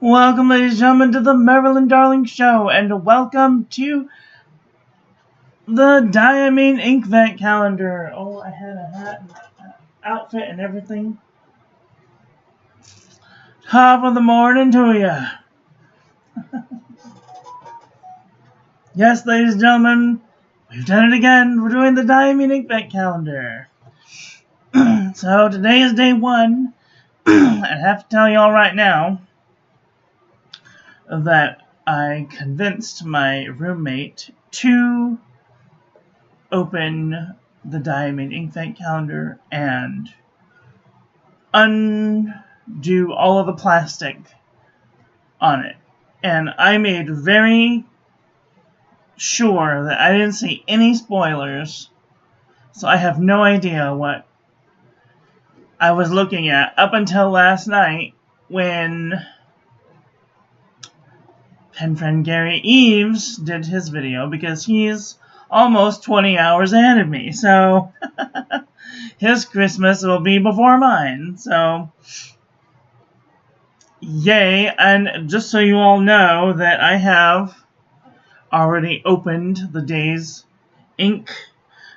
Welcome, ladies and gentlemen, to the Marilyn Darling Show, and welcome to the Diamine Inkvent calendar. Oh, I had a hat and outfit and everything. Top of the morning to ya. Yes, ladies and gentlemen, we've done it again. We're doing the Diamine Inkvent calendar. So today is day 1. I have to tell y'all right now that I convinced my roommate to open the Diamine Inkvent calendar and undo all of the plastic on it. And I made very sure that I didn't see any spoilers, so I have no idea what I was looking at up until last night when pen friend Gary Eves did his video, because he's almost 20 hours ahead of me, so his Christmas will be before mine, so yay. And just so you all know that I have already opened the day's ink,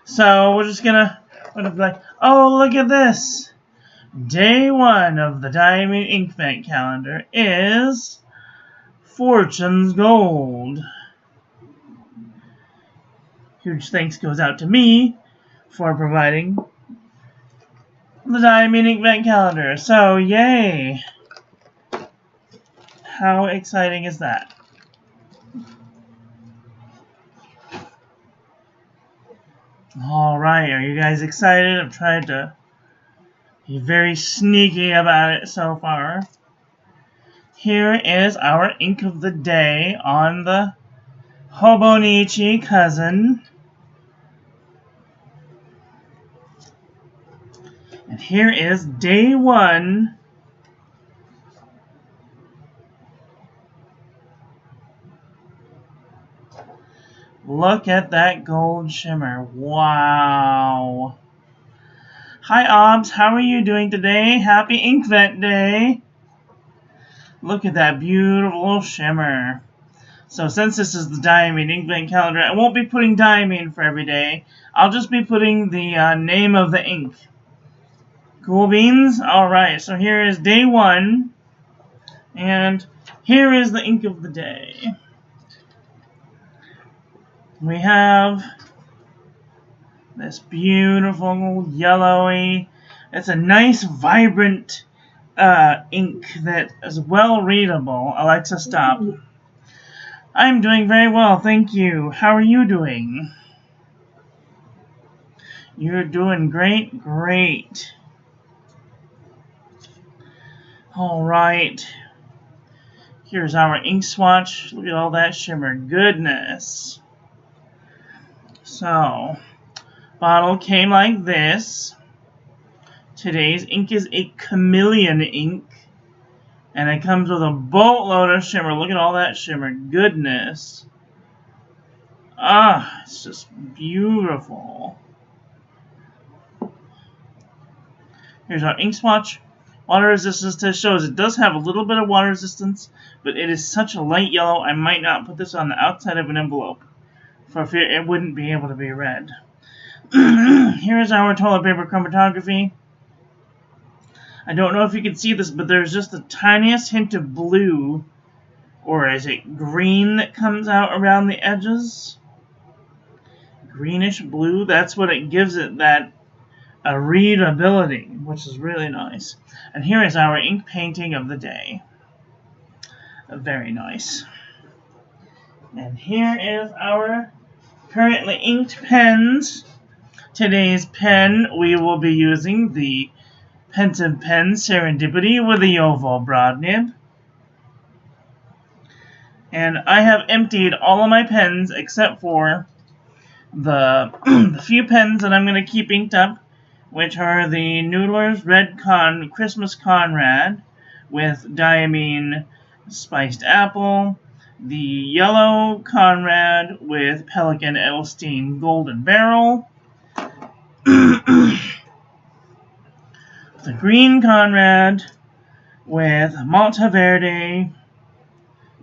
so we're just gonna be like, oh, look at this, day 1 of the Diamine Inkvent calendar is Fortune's Gold. Huge thanks goes out to me for providing the Diamine Inkvent calendar. So, yay! How exciting is that? Alright, are you guys excited? I've tried to be very sneaky about it so far. Here is our ink of the day on the Hobonichi Cousin. And here is day 1 . Look at that gold shimmer. Wow. Hi, Obs. How are you doing today? Happy Inkvent Day. Look at that beautiful shimmer. So since this is the Diamine Inkvent calendar, I won't be putting Diamine for every day. I'll just be putting the name of the ink. Cool beans? Alright, so here is day 1. And here is the ink of the day. We have this beautiful yellowy, it's a nice vibrant ink that is well readable. Alexa, stop. I'm doing very well, thank you. How are you doing? You're doing great, great. Alright. Here's our ink swatch. Look at all that shimmer. Goodness. So, bottle came like this. Today's ink is a chameleon ink. And it comes with a boatload of shimmer. Look at all that shimmer. Goodness. Ah, it's just beautiful. Here's our ink swatch. Water resistance test shows it does have a little bit of water resistance, but it is such a light yellow, I might not put this on the outside of an envelope, for fear it wouldn't be able to be read. Here's our toilet paper chromatography. I don't know if you can see this, but there's just the tiniest hint of blue, or is it green, that comes out around the edges? Greenish blue, that's what it gives it, that readability, which is really nice. And here is our ink painting of the day. Very nice. And here is our currently inked pens. Today's pen, we will be using the Pensive Pen Serendipity with the oval broad nib. And I have emptied all of my pens except for the few pens that I'm going to keep inked up, which are the Noodler's Red Christmas Conrad with Diamine Spiced Apple, the Yellow Conrad with Pelican Edelstein Golden Barrel, the Green Conrad with Malta Verde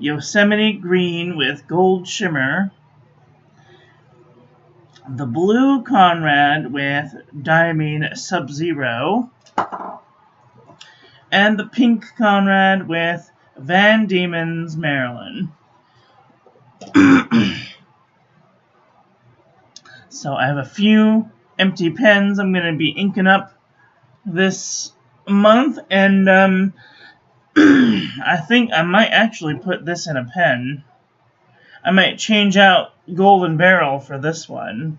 Yosemite Green with Gold Shimmer, the Blue Conrad with Diamine Sub-Zero, and the Pink Conrad with Van Diemen's Maryland. So I have a few empty pens I'm going to be inking up this month, and I think I might actually put this in a pen. I might change out Golden Barrel for this one,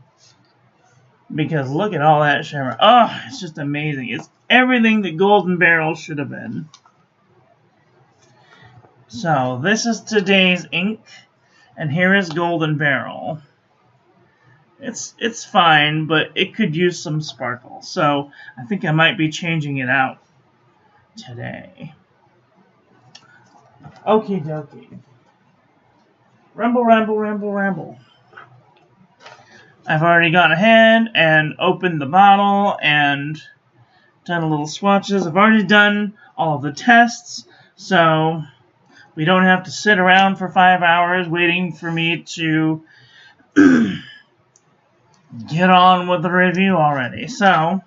because look at all that shimmer. Oh, it's just amazing. It's everything that Golden Barrel should have been. So this is today's ink, and here is Golden Barrel. It's fine, but it could use some sparkle, so I think I might be changing it out today. Okie dokie. Ramble, ramble, ramble, ramble. I've already gone ahead and opened the bottle and done a little swatches. I've already done all of the tests, so we don't have to sit around for 5 hours waiting for me to get on with the review already. So,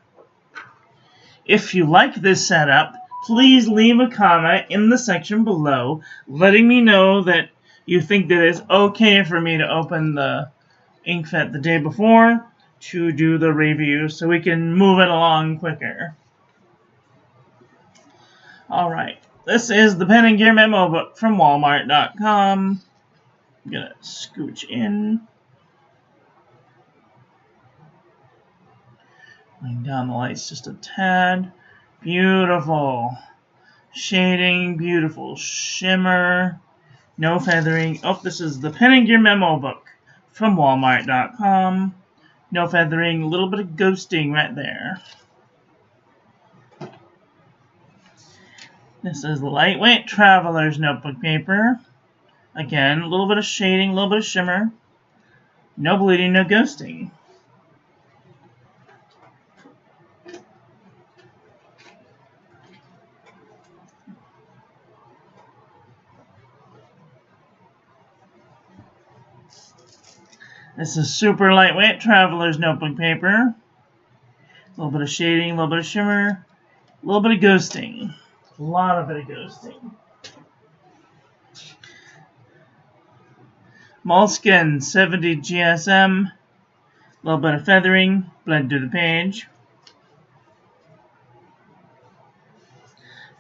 if you like this setup, please leave a comment in the section below letting me know that you think that it's okay for me to open the Inkvent the day before to do the review so we can move it along quicker. Alright, this is the Pen and Gear Memo Book from Walmart.com. I'm gonna scooch in. Bring down the lights just a tad. Beautiful shading, beautiful shimmer, no feathering. Oh, this is the Pen and Gear Memo Book from Walmart.com. No feathering, a little bit of ghosting right there. This is lightweight traveler's notebook paper. Again, a little bit of shading, a little bit of shimmer. No bleeding, no ghosting. This is super lightweight traveler's notebook paper. A little bit of shading, a little bit of shimmer, a little bit of ghosting. A lot of it of ghosting. Moleskine 70 GSM. A little bit of feathering, blend to the page.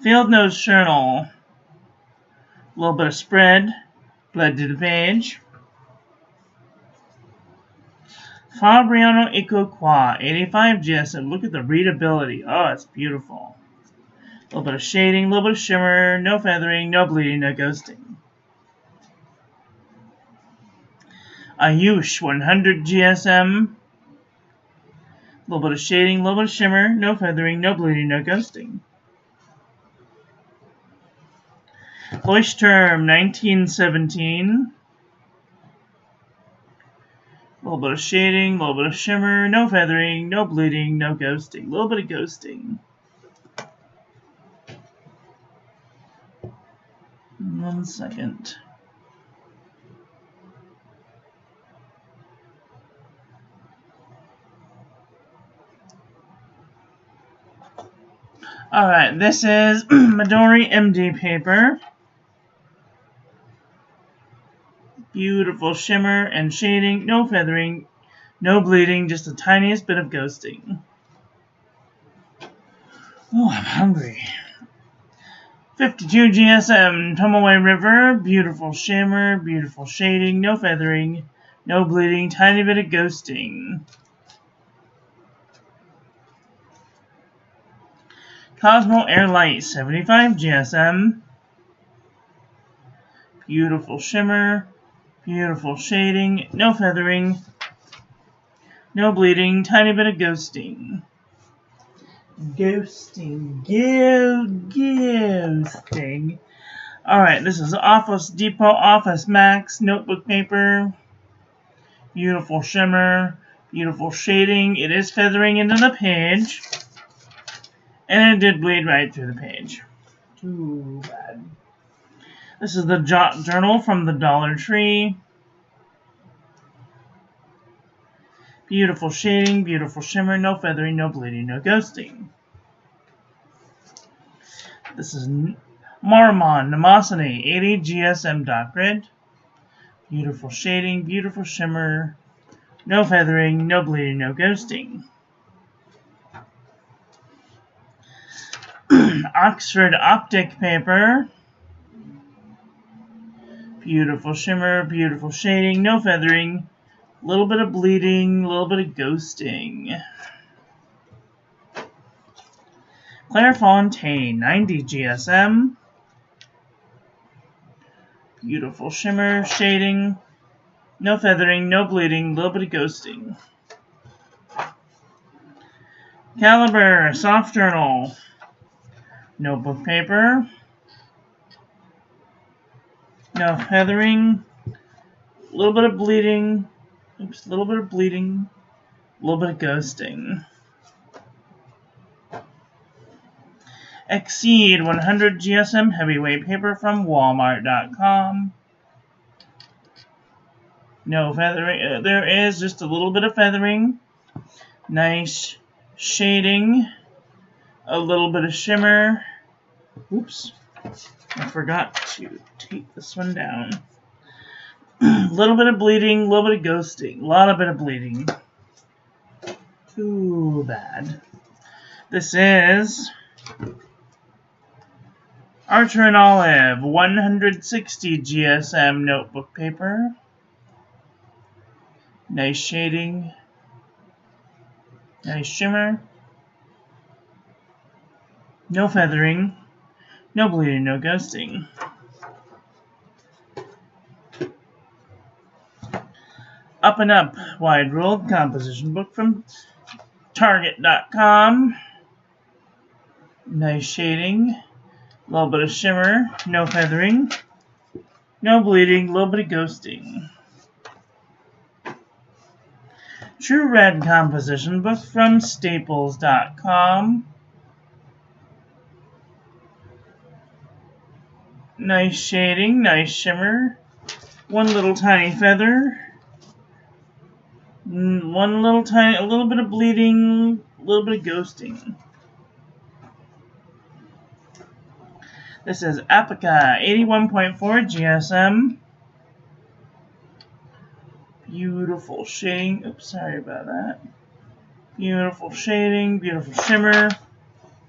Field Notes Journal. A little bit of spread, blend to the page. Fabriano Eco Qua 85 GSM. Look at the readability. Oh, it's beautiful. A little bit of shading, a little bit of shimmer, no feathering, no bleeding, no ghosting. Ayush 100 GSM. A little bit of shading, a little bit of shimmer, no feathering, no bleeding, no ghosting. Leuchtturm 1917. A little bit of shading, a little bit of shimmer, no feathering, no bleeding, no ghosting. A little bit of ghosting. 1 second. Alright, this is Midori MD paper. Beautiful shimmer and shading, no feathering, no bleeding, just the tiniest bit of ghosting. Oh, I'm hungry. 52 GSM Tomoe River, beautiful shimmer, beautiful shading, no feathering, no bleeding, tiny bit of ghosting. Cosmo Airlight 75 GSM, beautiful shimmer, beautiful shading, no feathering, no bleeding, tiny bit of ghosting. Ghosting. Alright, this is Office Depot Office Max notebook paper. Beautiful shimmer, beautiful shading. It is feathering into the page. And it did bleed right through the page. Too bad. This is the Jot Journal from the Dollar Tree. Beautiful shading, beautiful shimmer, no feathering, no bleeding, no ghosting. This is Marmon Nemosity 80 GSM dot grid. Beautiful shading, beautiful shimmer, no feathering, no bleeding, no ghosting. Oxford Optic paper. Beautiful shimmer, beautiful shading, no feathering, a little bit of bleeding, a little bit of ghosting. Clairefontaine 90 GSM. Beautiful shimmer, shading, no feathering, no bleeding, a little bit of ghosting. Caliber Soft Journal. Notebook paper. No feathering, a little bit of bleeding, oops, a little bit of bleeding, a little bit of ghosting. Exceed 100 GSM heavyweight paper from Walmart.com. No feathering, there is just a little bit of feathering. Nice shading, a little bit of shimmer. Oops. I forgot to take this one down. A little bit of bleeding, a little bit of ghosting, a lot of bit of bleeding. Too bad. This is Archer and Olive 160 GSM notebook paper. Nice shading, nice shimmer, no feathering, no bleeding, no ghosting. Up and Up Wide Ruled Composition Book from Target.com. Nice shading, a little bit of shimmer, no feathering, no bleeding, a little bit of ghosting. True Red Composition Book from Staples.com. Nice shading, nice shimmer, one little tiny feather, a little bit of bleeding, a little bit of ghosting. This is Apica 81.4 GSM. Beautiful shading. Oops, sorry about that. Beautiful shading, beautiful shimmer,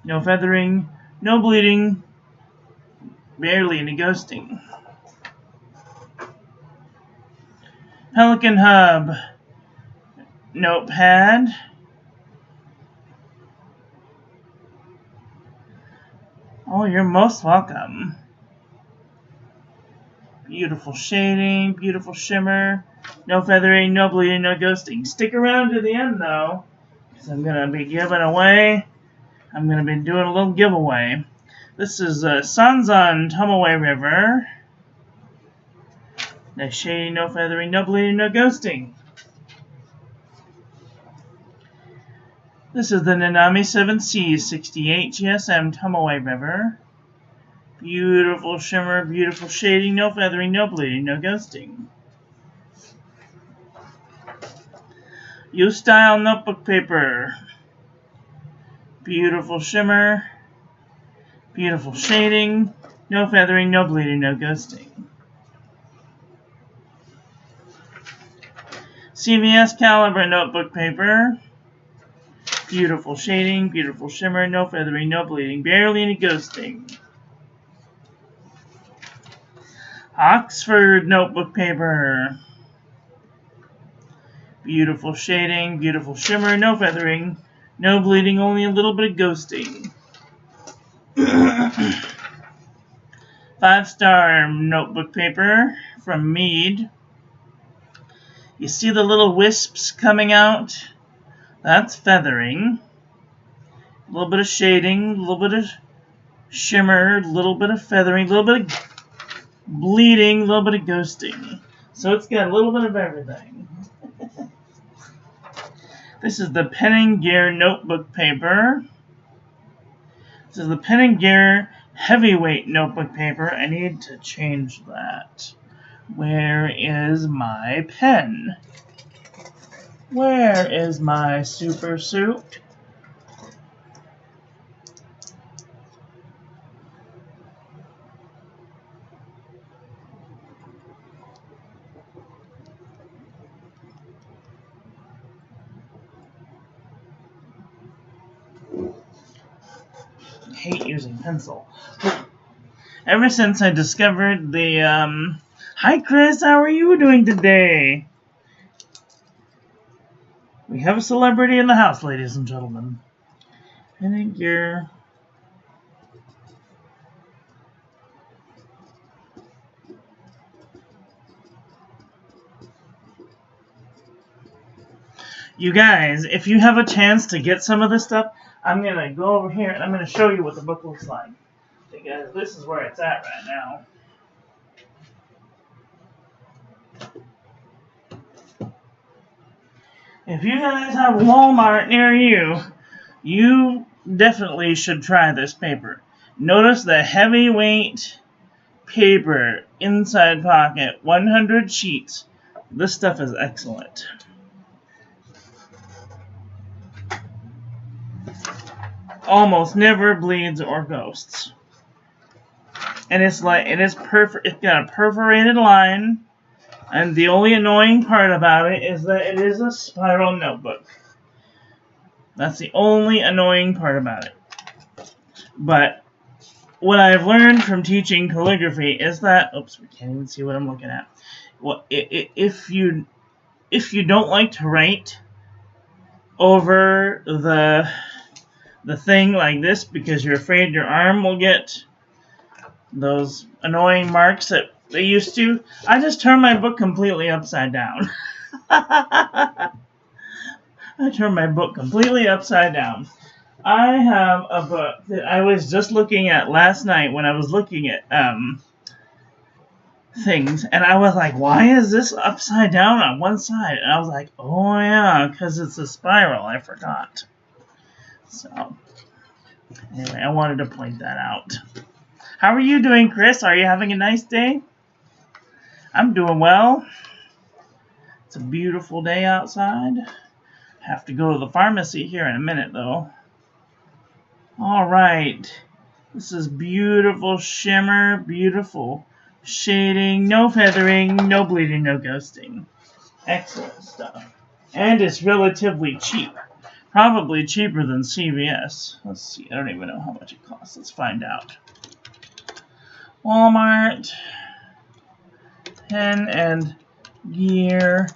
no feathering, no bleeding, barely any ghosting. Pelican Hub notepad. Oh, you're most welcome. Beautiful shading, beautiful shimmer, no feathering, no bleeding, no ghosting. Stick around to the end though, because I'm going to be giving away. I'm going to be doing a little giveaway. This is Suns on Tumaway River. No shading, no feathering, no bleeding, no ghosting. This is the Nanami 7C 68 GSM Tumaway River. Beautiful shimmer, beautiful shading, no feathering, no bleeding, no ghosting. U-Style notebook paper. Beautiful shimmer, beautiful shading, no feathering, no bleeding, no ghosting. CVS Caliber notebook paper. Beautiful shading, beautiful shimmer, no feathering, no bleeding, barely any ghosting. Oxford notebook paper. Beautiful shading, beautiful shimmer, no feathering, no bleeding, only a little bit of ghosting. 5-star notebook paper from Mead. You see the little wisps coming out? That's feathering. A little bit of shading, a little bit of shimmer, a little bit of feathering, a little bit of bleeding, a little bit of ghosting. So it's got a little bit of everything. This is the Pen & Gear notebook paper. This is the Pen & Gear heavyweight notebook paper. I need to change that. Where is my pen? Where is my super suit? I hate using pencil. Ever since I discovered the, Hi Chris, how are you doing today? We have a celebrity in the house, ladies and gentlemen. I think you're... You guys, if you have a chance to get some of this stuff, I'm going to go over here and I'm going to show you what the book looks like. Because this is where it's at right now. If you guys have Walmart near you, you definitely should try this paper. Notice the heavyweight paper inside pocket, 100 sheets. This stuff is excellent. Almost never bleeds or ghosts. And it's like, it is perfect. It's got a perforated line. And the only annoying part about it is that it is a spiral notebook. That's the only annoying part about it. But what I've learned from teaching calligraphy is that, oops, we can't even see what I'm looking at. Well, if you don't like to write over the thing like this because you're afraid your arm will get those annoying marks that they used to, I just turn my book completely upside down. I turn my book completely upside down. I have a book that I was just looking at last night when I was looking at things, and I was like, why is this upside down on one side? And I was like, oh yeah, because it's a spiral. I forgot. So, anyway, I wanted to point that out. How are you doing, Chris? Are you having a nice day? I'm doing well. It's a beautiful day outside. Have to go to the pharmacy here in a minute, though. Alright. This is beautiful shimmer, beautiful shading, no feathering, no bleeding, no ghosting. Excellent stuff. And it's relatively cheap. Probably cheaper than CVS. Let's see. I don't even know how much it costs. Let's find out. Walmart. Pen and Gear.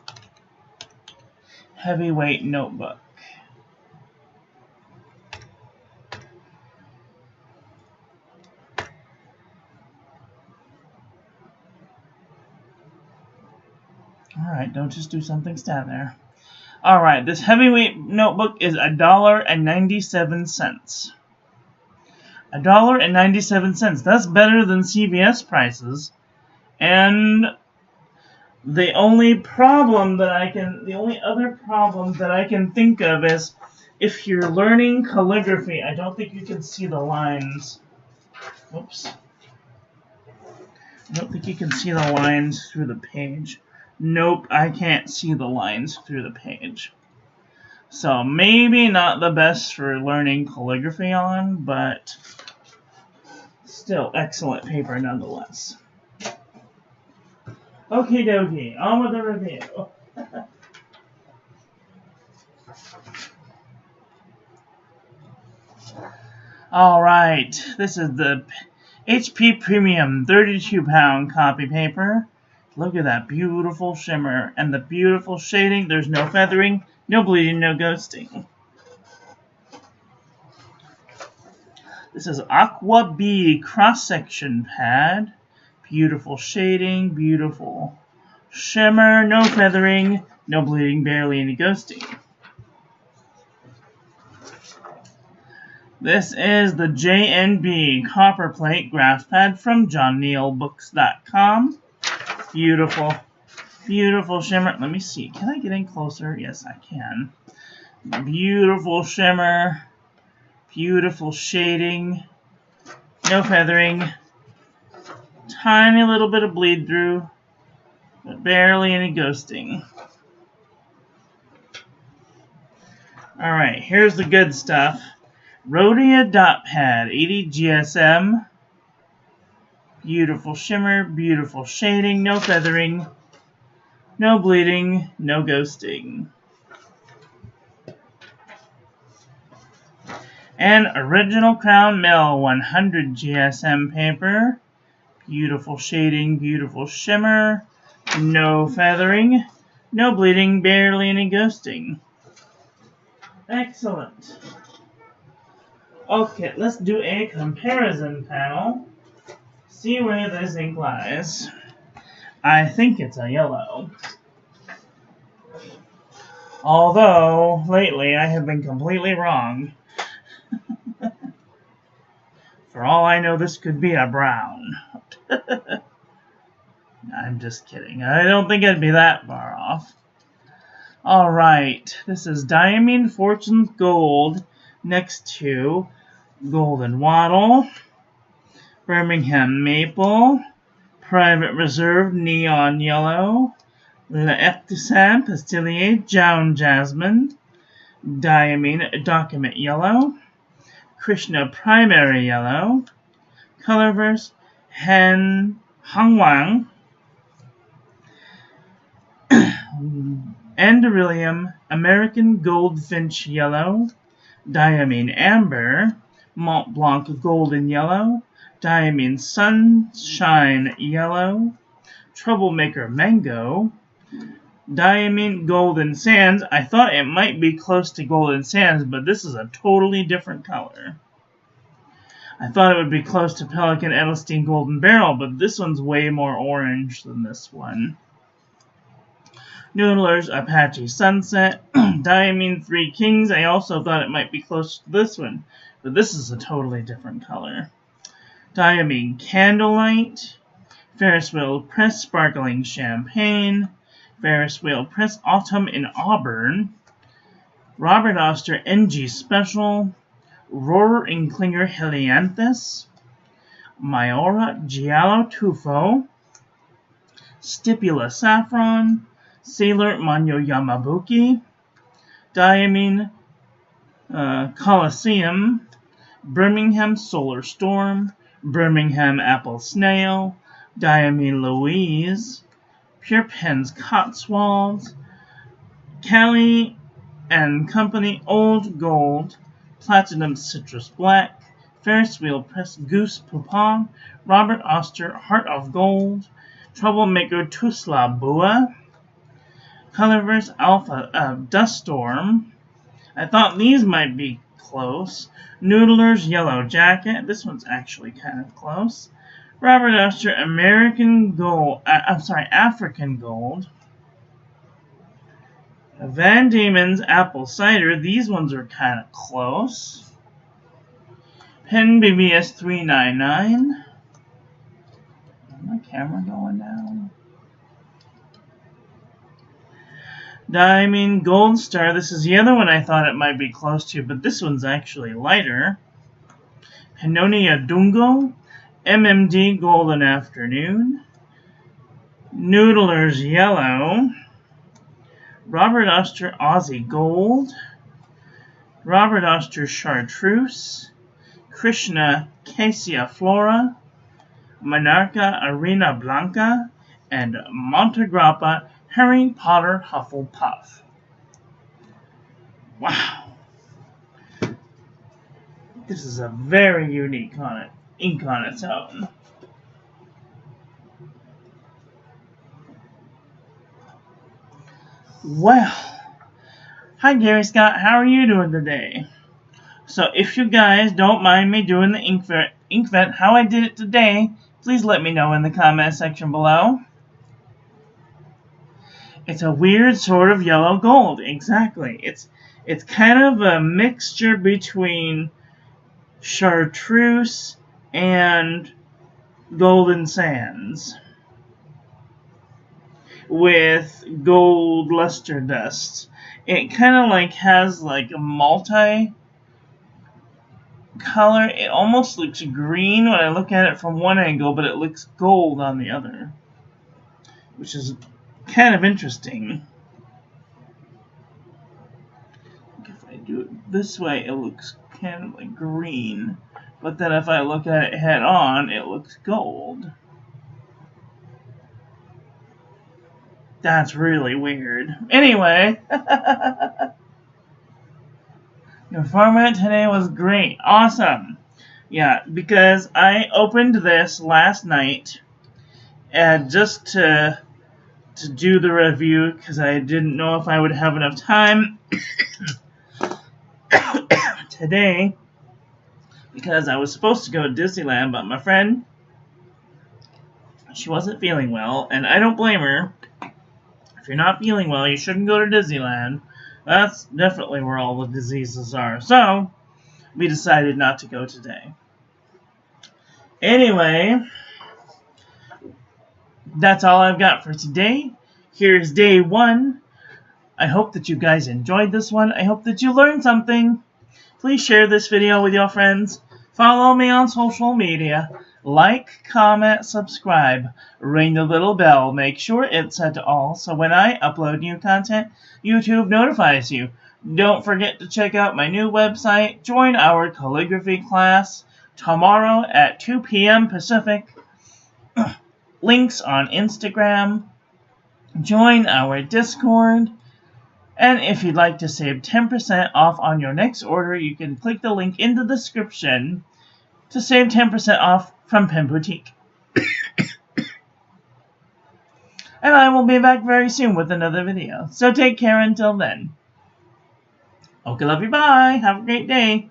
Heavyweight notebook. Alright, don't just do something, stand there. Alright, this heavyweight notebook is $1.97. $1.97. That's better than CVS prices. And the only other problem that I can think of is if you're learning calligraphy, I don't think you can see the lines. Oops. I don't think you can see the lines through the page. Nope, I can't see the lines through the page. So maybe not the best for learning calligraphy on, but still excellent paper nonetheless. Okie dokie, on with the review. Alright, this is the HP Premium 32-pound copy paper. Look at that beautiful shimmer and the beautiful shading. There's no feathering, no bleeding, no ghosting. This is Aqua B cross-section pad. Beautiful shading, beautiful shimmer, no feathering, no bleeding, barely any ghosting. This is the JNB copper plate graph pad from JohnNeilBooks.com. Beautiful, beautiful shimmer. Let me see. Can I get in closer? Yes, I can. Beautiful shimmer, beautiful shading. No feathering. Tiny little bit of bleed through, but barely any ghosting. Alright, here's the good stuff. Rhodia Dot Pad, 80 GSM. Beautiful shimmer, beautiful shading, no feathering, no bleeding, no ghosting. And Original Crown Mill, 100 GSM paper. Beautiful shading, beautiful shimmer, no feathering, no bleeding, barely any ghosting. Excellent. Okay, let's do a comparison panel. See where this ink lies. I think it's a yellow. Although, lately I have been completely wrong. For all I know, this could be a brown. I'm just kidding. I don't think it'd be that far off. Alright, this is Diamine Fortune's Gold next to Golden Wattle, Birmingham Maple, Private Reserve Neon Yellow, L'Eftisant Pastilier Jaune Jasmine, Diamine Document Yellow, Krishna Primary Yellow, Colorverse Hangwang, Andoryllium American Goldfinch Yellow, Diamine Amber, Mont Blanc Golden Yellow, Diamine Sunshine Yellow, Troublemaker Mango, Diamine Golden Sands. I thought it might be close to Golden Sands, but this is a totally different color. I thought it would be close to Pelican Edelstein Golden Barrel, but this one's way more orange than this one. Noodler's Apache Sunset, Diamine Three Kings. I also thought it might be close to this one, but this is a totally different color. Diamine Candlelight, Ferris Wheel Press Sparkling Champagne, Ferris Wheel Press Autumn in Auburn, Robert Oster NG Special, Rohrer and Klinger Helianthus, Mayora Giallo Tufo, Stipula Saffron, Sailor Manyo Yamabuki, Diamine Coliseum, Birmingham Solar Storm, Birmingham Apple Snail, Diamine Louise, Pure Pens Cotswolds, Cali and Company Old Gold, Platinum Citrus Black, Ferris Wheel Press Goose Poupon, Robert Oster Heart of Gold, Troublemaker Tusla Bua, Colorverse Alpha Dust Storm. I thought these might be close. Noodler's Yellow Jacket. This one's actually kind of close. Robert Oster American Gold. African Gold. Van Diemen's Apple Cider. These ones are kind of close. Pen BBS 399. Is my camera going down? Diamine Gold Star. This is the other one I thought it might be close to, but this one's actually lighter. Pannonia Dungo, MMD Golden Afternoon, Noodler's Yellow, Robert Oster Aussie Gold, Robert Oster Chartreuse, Krishna Cassia Flora, Monarca Arena Blanca, and Montegrappa Harry Potter Hufflepuff. Wow. This is a very unique ink on its own. Well, hi Gary Scott, how are you doing today? So if you guys don't mind me doing the Inkvent how I did it today, please let me know in the comment section below. It's a weird sort of yellow gold. Exactly. It's kind of a mixture between chartreuse and golden sands with gold luster dust. It kind of like has like a color. It almost looks green when I look at it from one angle, but it looks gold on the other, which is kind of interesting. If I do it this way, it looks kind of like green, but then if I look at it head on, it looks gold. That's really weird. Anyway, your format today was great. Awesome. Yeah, because I opened this last night and just to do the review because I didn't know if I would have enough time today because I was supposed to go to Disneyland, but my friend, she wasn't feeling well, and I don't blame her. If you're not feeling well, you shouldn't go to Disneyland. That's definitely where all the diseases are. So, we decided not to go today. Anyway, that's all I've got for today. Here's day one. I hope that you guys enjoyed this one. I hope that you learned something. Please share this video with your friends. Follow me on social media. Like, comment, subscribe. Ring the little bell. Make sure it's set to all so when I upload new content, YouTube notifies you. Don't forget to check out my new website. Join our calligraphy class tomorrow at 2 p.m. Pacific. Links on Instagram. Join our Discord. And if you'd like to save 10% off on your next order, you can click the link in the description to save 10% off from Pen Boutique. And I will be back very soon with another video. So take care until then. Okay, love you, bye. Have a great day.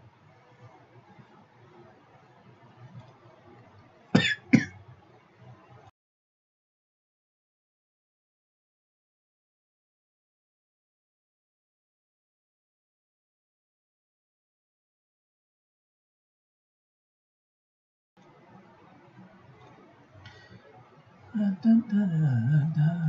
Da, da, da, da, da.